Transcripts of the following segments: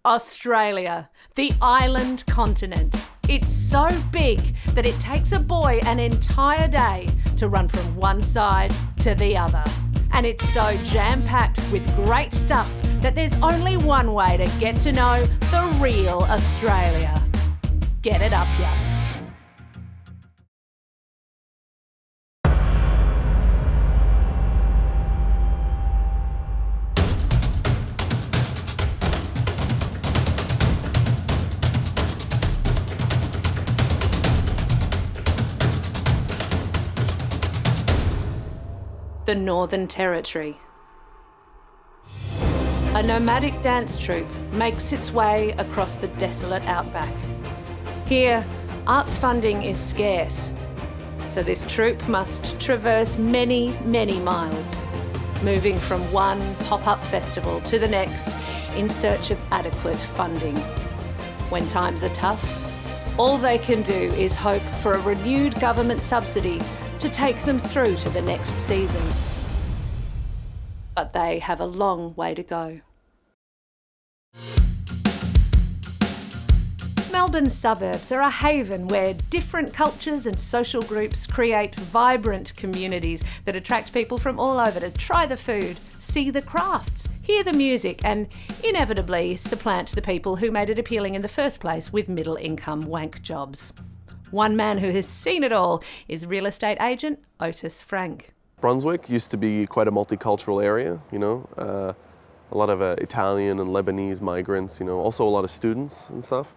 Australia, the island continent. It's so big that it takes a boy an entire day to run from one side to the other. And it's so jam-packed with great stuff that there's only one way to get to know the real Australia. Get it up, ya. The Northern Territory. A nomadic dance troupe makes its way across the desolate outback. Here, arts funding is scarce, so this troupe must traverse many, many miles, moving from one pop-up festival to the next in search of adequate funding. When times are tough, all they can do is hope for a renewed government subsidy to take them through to the next season. But they have a long way to go. Melbourne Suburbs are a haven where different cultures and social groups create vibrant communities that attract people from all over to try the food, see the crafts, hear the music, and inevitably supplant the people who made it appealing in the first place with middle-income wank jobs. One man who has seen it all is real estate agent Otis Frank. Brunswick used to be quite a multicultural area, a lot of Italian and Lebanese migrants, also a lot of students and stuff.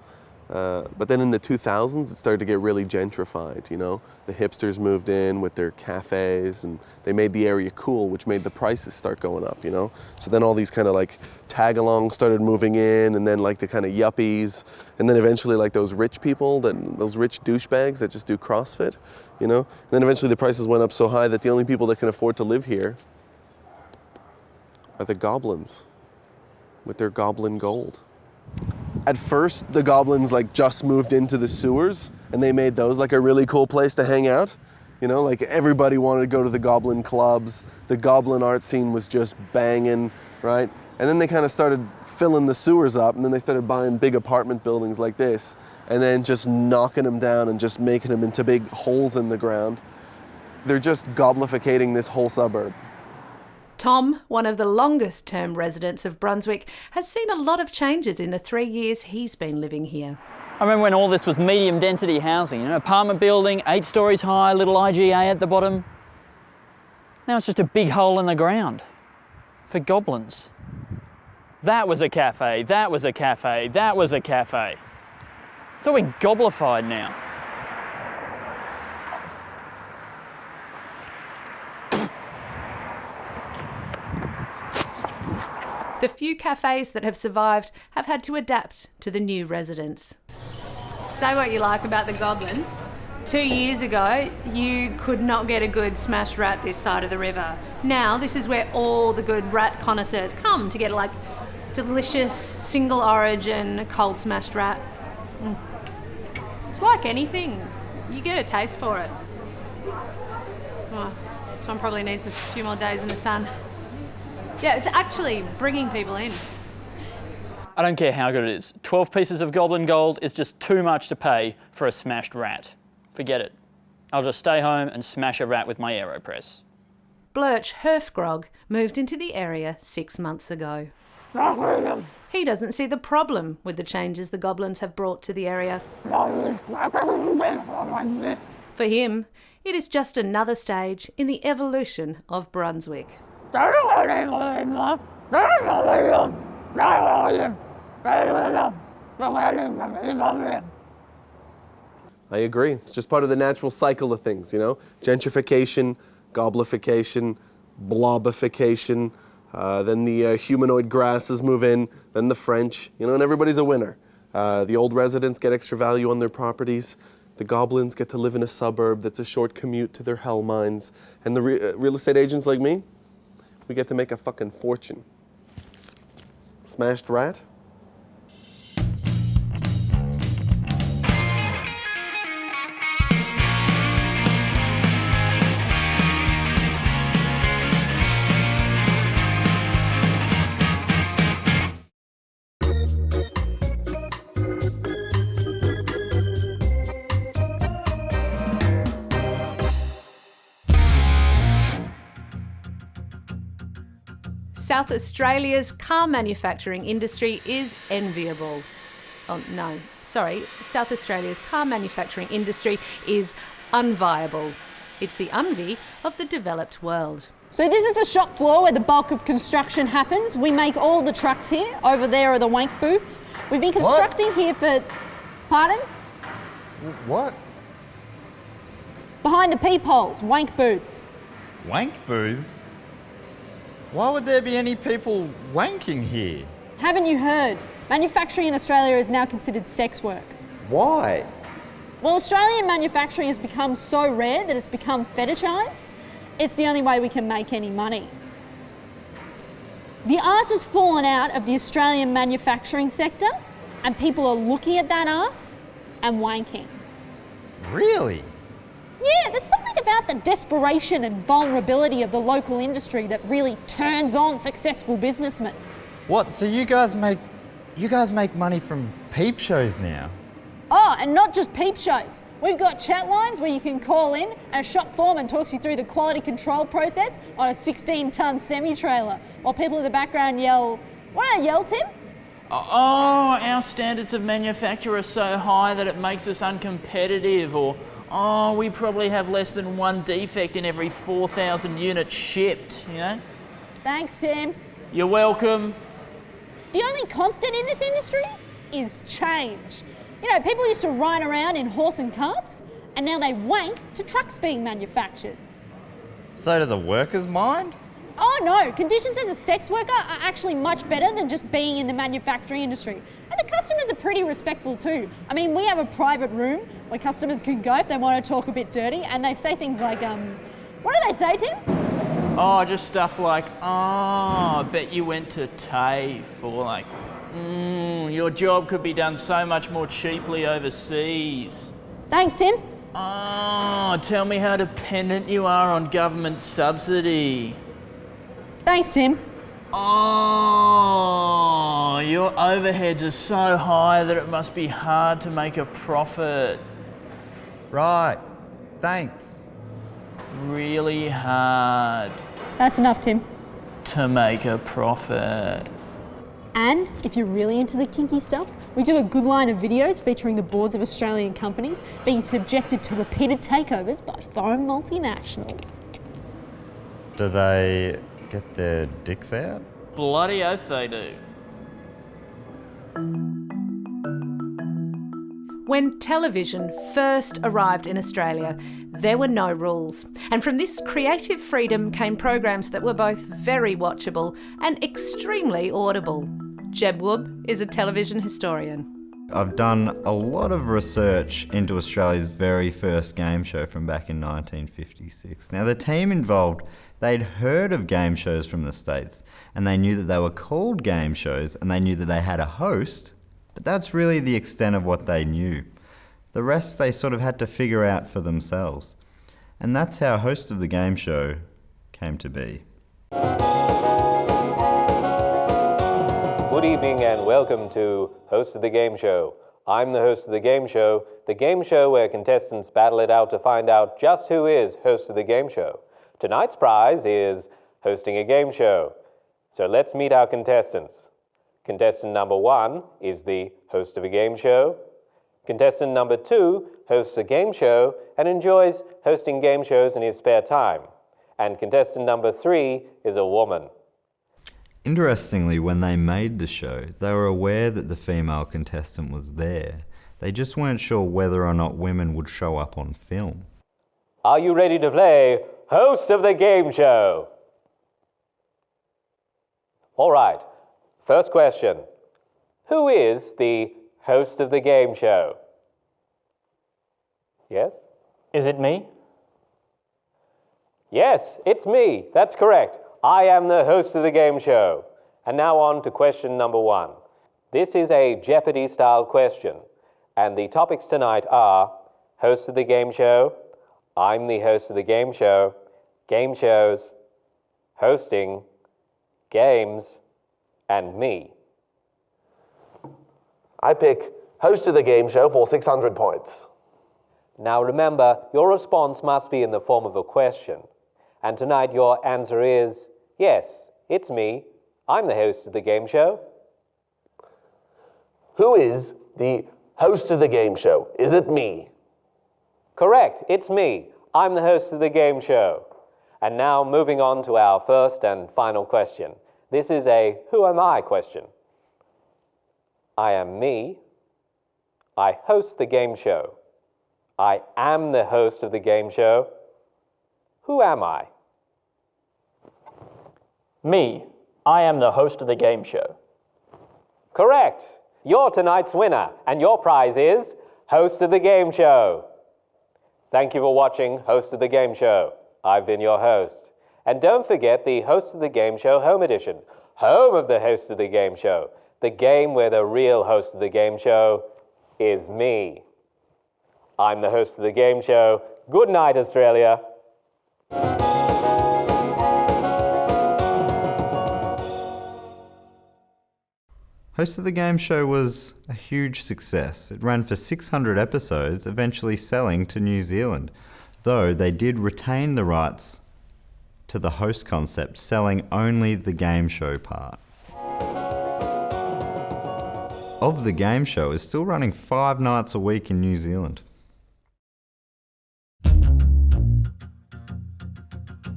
But then in the 2000s, it started to get really gentrified, The hipsters moved in with their cafes and they made the area cool, which made the prices start going up, So then all these kind of like tag-alongs started moving in, and then like the kind of yuppies, and then eventually like those rich people, those rich douchebags that just do CrossFit, And then eventually the prices went up so high that the only people that can afford to live here are the goblins with their goblin gold. At first, the goblins like just moved into the sewers and they made those like a really cool place to hang out. Like everybody wanted to go to the goblin clubs. The goblin art scene was just banging, right? And then they kind of started filling the sewers up, and then they started buying big apartment buildings like this and then just knocking them down and just making them into big holes in the ground. They're just goblificating this whole suburb. Tom, one of the longest-term residents of Brunswick, has seen a lot of changes in the 3 years he's been living here. I remember when all this was medium-density housing, apartment building, 8 stories high, little IGA at the bottom. Now it's just a big hole in the ground for goblins. That was a cafe, that was a cafe, that was a cafe. It's all been goblified now. The few cafes that have survived have had to adapt to the new residents. Say what you like about the goblins. 2 years ago, you could not get a good smashed rat this side of the river. Now, this is where all the good rat connoisseurs come to get like delicious single origin cold smashed rat. It's like anything. You get a taste for it. Oh, this one probably needs a few more days in the sun. Yeah, it's actually bringing people in. I don't care how good it is. 12 pieces of goblin gold is just too much to pay for a smashed rat. Forget it. I'll just stay home and smash a rat with my AeroPress. Blurch Herfgrog moved into the area 6 months ago. He doesn't see the problem with the changes the goblins have brought to the area. For him, it is just another stage in the evolution of Brunswick. I agree. It's just part of the natural cycle of things, Gentrification, goblification, blobification, then the humanoid grasses move in, then the French, and everybody's a winner. The old residents get extra value on their properties. The goblins get to live in a suburb that's a short commute to their hell mines. And the real estate agents like me, we get to make a fucking fortune. Smashed rat? South Australia's car manufacturing industry is enviable. Oh, no, sorry. South Australia's car manufacturing industry is unviable. It's the envy of the developed world. So this is the shop floor where the bulk of construction happens. We make all the trucks here. Over there are the wank booths. We've been constructing here for... Pardon? What? Behind the peepholes, wank booths. Wank booths? Why would there be any people wanking here? Haven't you heard? Manufacturing in Australia is now considered sex work. Why? Well, Australian manufacturing has become so rare that it's become fetishised. It's the only way we can make any money. The arse has fallen out of the Australian manufacturing sector, and people are looking at that arse and wanking. Really? Yeah, there's something about the desperation and vulnerability of the local industry that really turns on successful businessmen. What? So you guys make money from peep shows now? Oh, and not just peep shows. We've got chat lines where you can call in and a shop foreman talks you through the quality control process on a 16-tonne semi-trailer, while people in the background yell, what do they yell, Tim? Oh, our standards of manufacture are so high that it makes us uncompetitive, or oh, we probably have less than one defect in every 4,000 units shipped, you know? Thanks, Tim. You're welcome. The only constant in this industry is change. You know, people used to ride around in horse and carts, and now they wank to trucks being manufactured. So do the workers mind? Oh no, conditions as a sex worker are actually much better than just being in the manufacturing industry. And the customers are pretty respectful too. I mean, we have a private room where customers can go if they want to talk a bit dirty, and they say things like, what do they say, Tim? Oh, just stuff like, oh, I bet you went to TAFE, or like, your job could be done so much more cheaply overseas. Thanks, Tim. Oh, tell me how dependent you are on government subsidy. Thanks, Tim. Oh, your overheads are so high that it must be hard to make a profit. Right. Thanks. Really hard That's enough, Tim. to make a profit. And if you're really into the kinky stuff, we do a good line of videos featuring the boards of Australian companies being subjected to repeated takeovers by foreign multinationals. Do they get their dicks out? Bloody oath they do. When television first arrived in Australia, there were no rules. And from this creative freedom came programs that were both very watchable and extremely audible. Jeb Woob is a television historian. I've done a lot of research into Australia's very first game show from back in 1956. Now, the team involved, they'd heard of game shows from the States, and they knew that they were called game shows, and they knew that they had a host, but that's really the extent of what they knew. The rest they sort of had to figure out for themselves. And that's how Host of the Game Show came to be. Good evening and welcome to Host of the Game Show. I'm the host of the game show where contestants battle it out to find out just who is host of the game show. Tonight's prize is hosting a game show. So let's meet our contestants. Contestant number 1 is the host of a game show. Contestant number 2 hosts a game show and enjoys hosting game shows in his spare time. And contestant number 3 is a woman. Interestingly, when they made the show, they were aware that the female contestant was there. They just weren't sure whether or not women would show up on film. Are you ready to play Host of the Game Show? All right, first question. Who is the host of the game show? Yes? Is it me? Yes, it's me. That's correct. I am the host of the game show. And now on to question number 1. This is a Jeopardy-style question, and the topics tonight are host of the game show, I'm the host of the game show, game shows, hosting, games, and me. I pick host of the game show for 600 points. Now remember, your response must be in the form of a question. And tonight your answer is, yes, it's me, I'm the host of the game show. Who is the host of the game show? Is it me? Correct, it's me. I'm the host of the game show. And now moving on to our first and final question. This is a who am I question. I am me. I host the game show. I am the host of the game show. Who am I? Me. I am the host of the game show. Correct. You're tonight's winner, and your prize is host of the game show. Thank you for watching Host of the Game Show. I've been your host. And don't forget the Host of the Game Show Home Edition, home of the Host of the Game Show, the game where the real host of the game show is me. I'm the host of the game show. Good night, Australia. Host of the Game Show was a huge success. It ran for 600 episodes, eventually selling to New Zealand, though they did retain the rights to the host concept, selling only the game show part. Of the Game Show is still running 5 nights a week in New Zealand.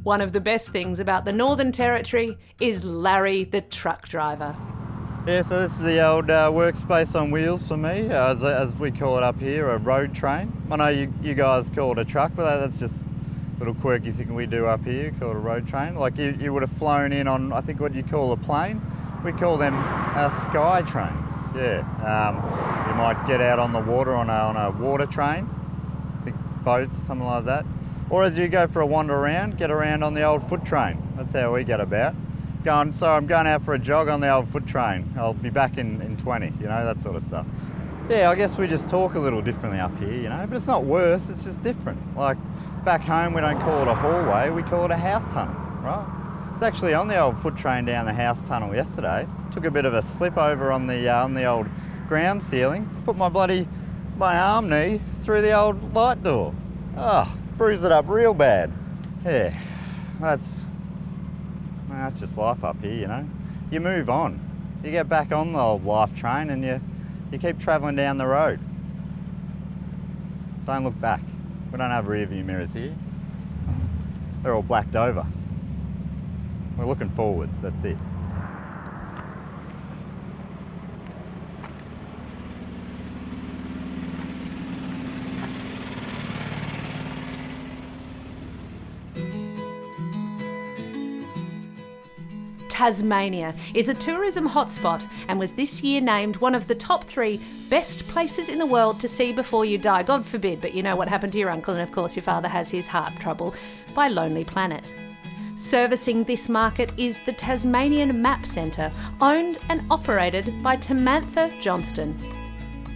One of the best things about the Northern Territory is Larry the truck driver. Yeah, so this is the old workspace on wheels for me, as we call it up here, a road train. I know you guys call it a truck, but that's just a little quirky thing we do up here, call it a road train. Like you would have flown in on, I think, what you call a plane. We call them sky trains, yeah. You might get out on the water on a water train, big boats, something like that. Or as you go for a wander around, get around on the old foot train. That's how we get about. I'm going out for a jog on the old foot train. I'll be back in 20, you know, that sort of stuff. Yeah, I guess we just talk a little differently up here, you know, but it's not worse, it's just different. Like back home, we don't call it a hallway, we call it a house tunnel, right? It's actually on the old foot train down the house tunnel yesterday. Took a bit of a slip over on the old ground ceiling, put my arm knee through the old light door. Oh, bruised it up real bad. Yeah, that's just life up here, you know. You move on. You get back on the old life train and you keep travelling down the road. Don't look back. We don't have rear view mirrors here. They're all blacked over. We're looking forwards, that's it. Tasmania is a tourism hotspot and was this year named one of the top 3 best places in the world to see before you die. God forbid, but you know what happened to your uncle, and of course your father has his heart trouble, by Lonely Planet. Servicing this market is the Tasmanian Map Centre, owned and operated by Tamantha Johnston.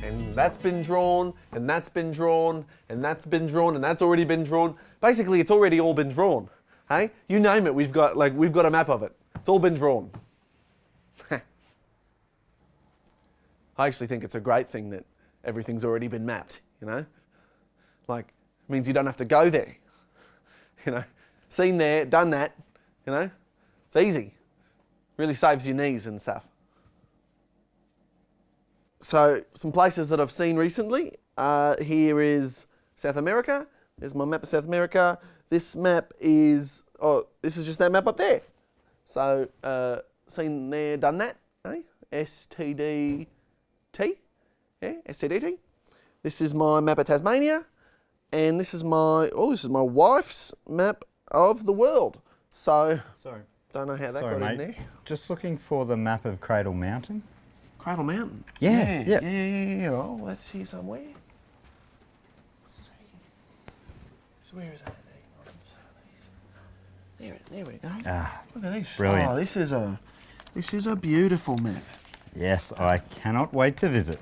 And that's been drawn, and that's been drawn, and that's been drawn, and that's already been drawn. Basically, it's already all been drawn. Hey, you name it, we've got a map of it. It's all been drawn. I actually think it's a great thing that everything's already been mapped, you know? Like, it means you don't have to go there. You know, seen there, done that, you know? It's easy. Really saves your knees and stuff. So, some places that I've seen recently. Here is South America. There's my map of South America. This map is, this is just that map up there. So, seen there, done that, eh? STDT, yeah, STDT. This is my map of Tasmania, and this is my wife's map of the world. So, Sorry. Don't know how that Sorry, got mate. in there. Just looking for the map of Cradle Mountain. Cradle Mountain. Yeah, yeah. Yeah. Oh, that's here somewhere. Let's see. So where is that? There we go. Ah, Look at this. brilliant. Oh, this is a beautiful map. yes, I cannot wait to visit.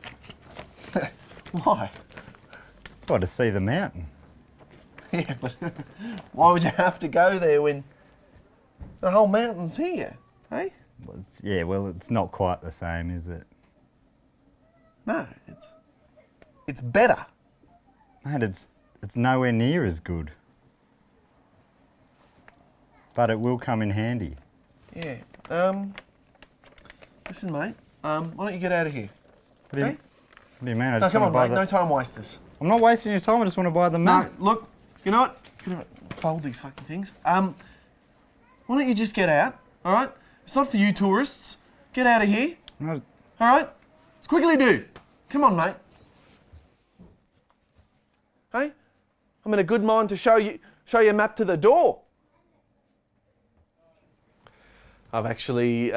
Why? Well, to see the mountain. Yeah, but why would you have to go there when the whole mountain's here? Hey? Well, it's not quite the same, is it? No, it's better. Mate, it's nowhere near as good. But it will come in handy. Yeah. Listen, mate. Why don't you get out of here? What do you mean? I No, just come want on, to buy mate. No time wasters. I'm not wasting your time. I just want to buy the No, map. look. You know what? Can I fold these fucking things? Why don't you just get out? All right. It's not for you tourists. Get out of here. No, All right. Let's quickly do. Come on, mate. Hey, I'm in a good mind to show you a map to the door. I've actually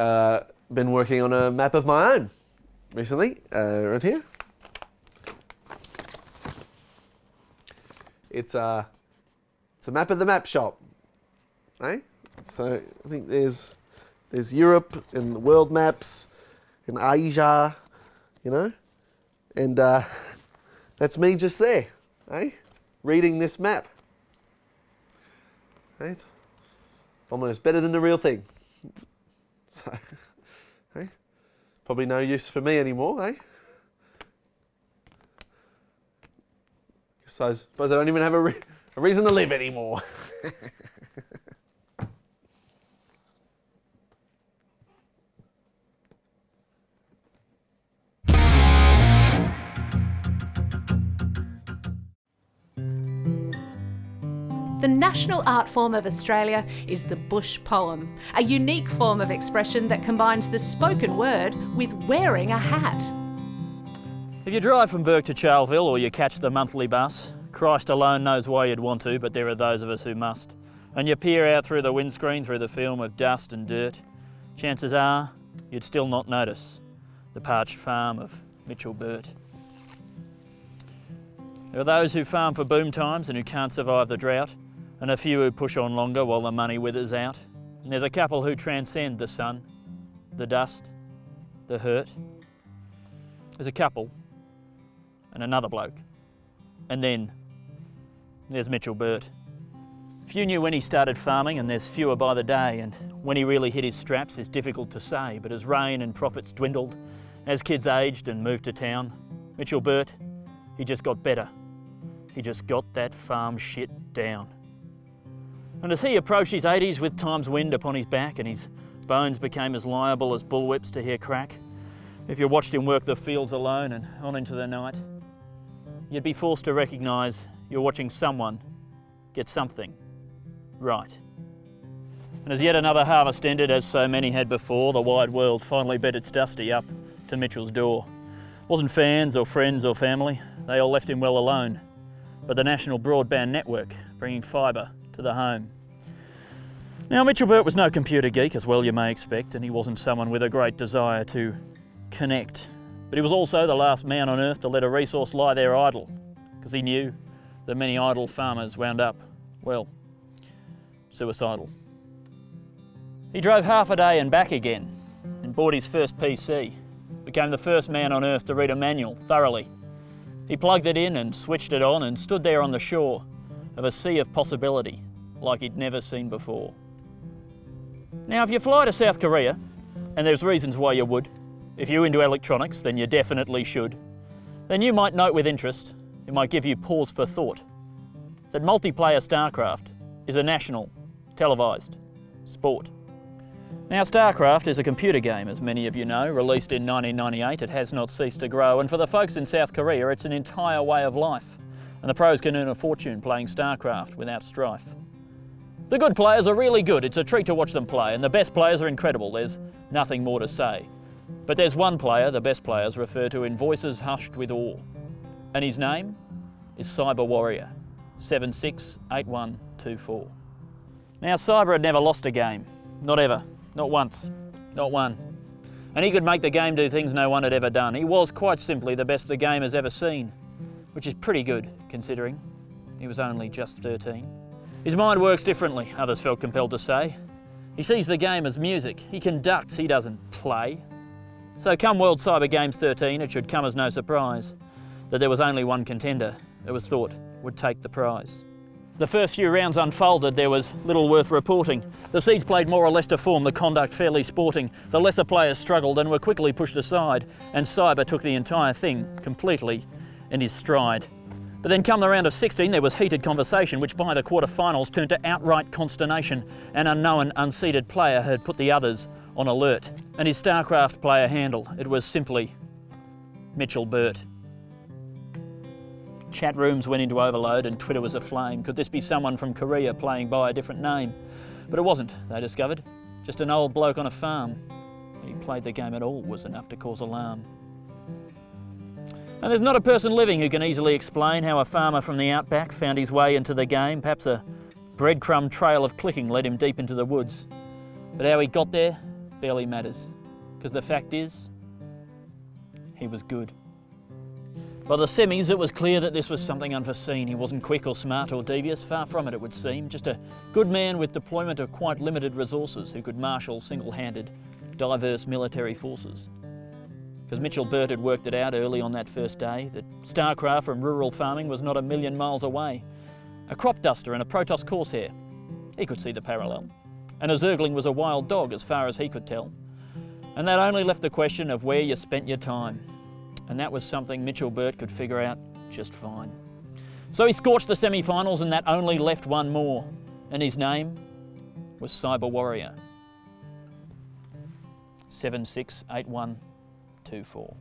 been working on a map of my own recently, right here. It's a map of the map shop. Eh? So I think there's Europe and world maps and Asia, you know, and that's me just there, eh? Reading this map. Eh? It's almost better than the real thing. So, eh? Probably no use for me anymore, eh? Suppose I don't even have a reason to live anymore. The national art form of Australia is the bush poem, a unique form of expression that combines the spoken word with wearing a hat. If you drive from Bourke to Charleville or you catch the monthly bus, Christ alone knows why you'd want to, but there are those of us who must. And you peer out through the windscreen through the film of dust and dirt, chances are you'd still not notice the parched farm of Mitchell Burt. There are those who farm for boom times and who can't survive the drought, and a few who push on longer while the money withers out. And there's a couple who transcend the sun, the dust, the hurt. There's a couple and another bloke. And then there's Mitchell Burt. Few knew when he started farming, and there's fewer by the day, and when he really hit his straps is difficult to say, but as rain and profits dwindled, as kids aged and moved to town, Mitchell Burt, he just got better. He just got that farm shit down. And as he approached his 80s with time's wind upon his back and his bones became as liable as bullwhips to hear crack, if you watched him work the fields alone and on into the night, you'd be forced to recognise you're watching someone get something right. And as yet another harvest ended, as so many had before, the wide world finally bet its dusty up to Mitchell's door. Wasn't fans or friends or family, they all left him well alone, but the national broadband network bringing fibre to the home. Now Mitchell Burt was no computer geek, as well you may expect, and he wasn't someone with a great desire to connect, but he was also the last man on earth to let a resource lie there idle, because he knew that many idle farmers wound up, well, suicidal. He drove half a day and back again and bought his first PC, became the first man on earth to read a manual thoroughly. He plugged it in and switched it on and stood there on the shore of a sea of possibility like he'd never seen before. Now, if you fly to South Korea, and there's reasons why you would, if you're into electronics, then you definitely should, then you might note with interest, it might give you pause for thought, that multiplayer StarCraft is a national, televised sport. Now, StarCraft is a computer game, as many of you know, released in 1998. It has not ceased to grow, and for the folks in South Korea, it's an entire way of life, and the pros can earn a fortune playing StarCraft without strife. The good players are really good, it's a treat to watch them play, and the best players are incredible, there's nothing more to say. But there's one player the best players refer to in voices hushed with awe, and his name is Cyber Warrior, 768124. Now, Cyber had never lost a game, not ever, not once, not one. And he could make the game do things no one had ever done. He was quite simply the best the game has ever seen, which is pretty good considering he was only just 13. His mind works differently, others felt compelled to say. He sees the game as music. He conducts, he doesn't play. So come World Cyber Games 13, it should come as no surprise that there was only one contender that was thought would take the prize. The first few rounds unfolded, there was little worth reporting. The seeds played more or less to form, the conduct fairly sporting. The lesser players struggled and were quickly pushed aside, and Cyber took the entire thing completely in his stride. But then come the round of 16, there was heated conversation, which by the quarterfinals turned to outright consternation. An unknown, unseeded player had put the others on alert, and his StarCraft player handle. It was simply Mitchell Burt. Chat rooms went into overload and Twitter was aflame. Could this be someone from Korea playing by a different name? But it wasn't, they discovered. Just an old bloke on a farm. He played the game at all was enough to cause alarm. And there's not a person living who can easily explain how a farmer from the outback found his way into the game. Perhaps a breadcrumb trail of clicking led him deep into the woods. But how he got there barely matters, because the fact is, he was good. By the semis, it was clear that this was something unforeseen. He wasn't quick or smart or devious, far from it would seem. Just a good man with deployment of quite limited resources who could marshal single-handed diverse military forces. Because Mitchell Burt had worked it out early on that first day that StarCraft from rural farming was not a million miles away. A crop duster and a Protoss Corsair, he could see the parallel. And a Zergling was a wild dog as far as he could tell. And that only left the question of where you spent your time. And that was something Mitchell Burt could figure out just fine. So he scorched the semi-finals and that only left one more. And his name was Cyber Warrior. 768124.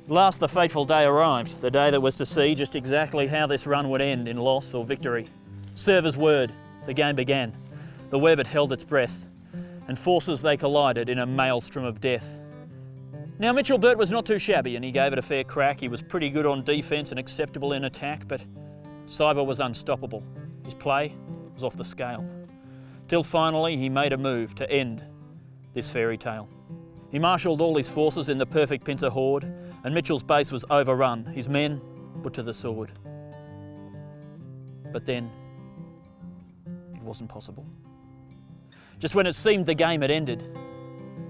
At last the fateful day arrived, the day that was to see just exactly how this run would end in loss or victory. Server's word, the game began. The web had held its breath, and forces they collided in a maelstrom of death. Now Mitchell Burt was not too shabby and he gave it a fair crack. He was pretty good on defence and acceptable in attack, but Cyber was unstoppable. His play was off the scale. Till finally he made a move to end this fairy tale. He marshalled all his forces in the perfect pincer horde, and Mitchell's base was overrun, his men put to the sword. But then, it wasn't possible. Just when it seemed the game had ended,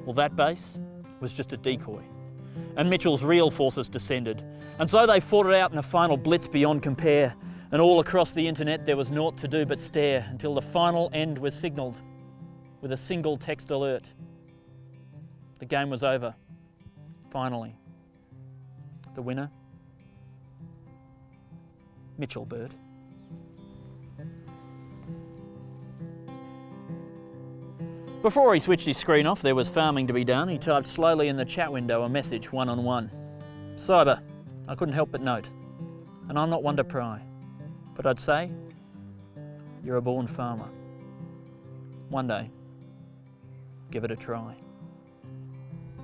well, that base was just a decoy, and Mitchell's real forces descended. And so they fought it out in a final blitz beyond compare, and all across the internet there was naught to do but stare until the final end was signalled with a single text alert. The game was over, finally. The winner? Mitchell Burt. Before he switched his screen off, there was farming to be done. He typed slowly in the chat window a message one-on-one. Cyber, I couldn't help but note, and I'm not one to pry, but I'd say you're a born farmer. One day, give it a try.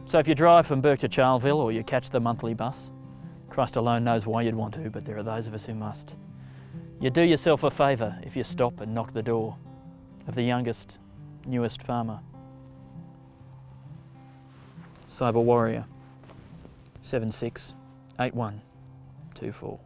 So if you drive from Burke to Charleville or you catch the monthly bus, Christ alone knows why you'd want to, but there are those of us who must. You do yourself a favour if you stop and knock the door of the youngest, newest farmer. Cyber Warrior, 768124.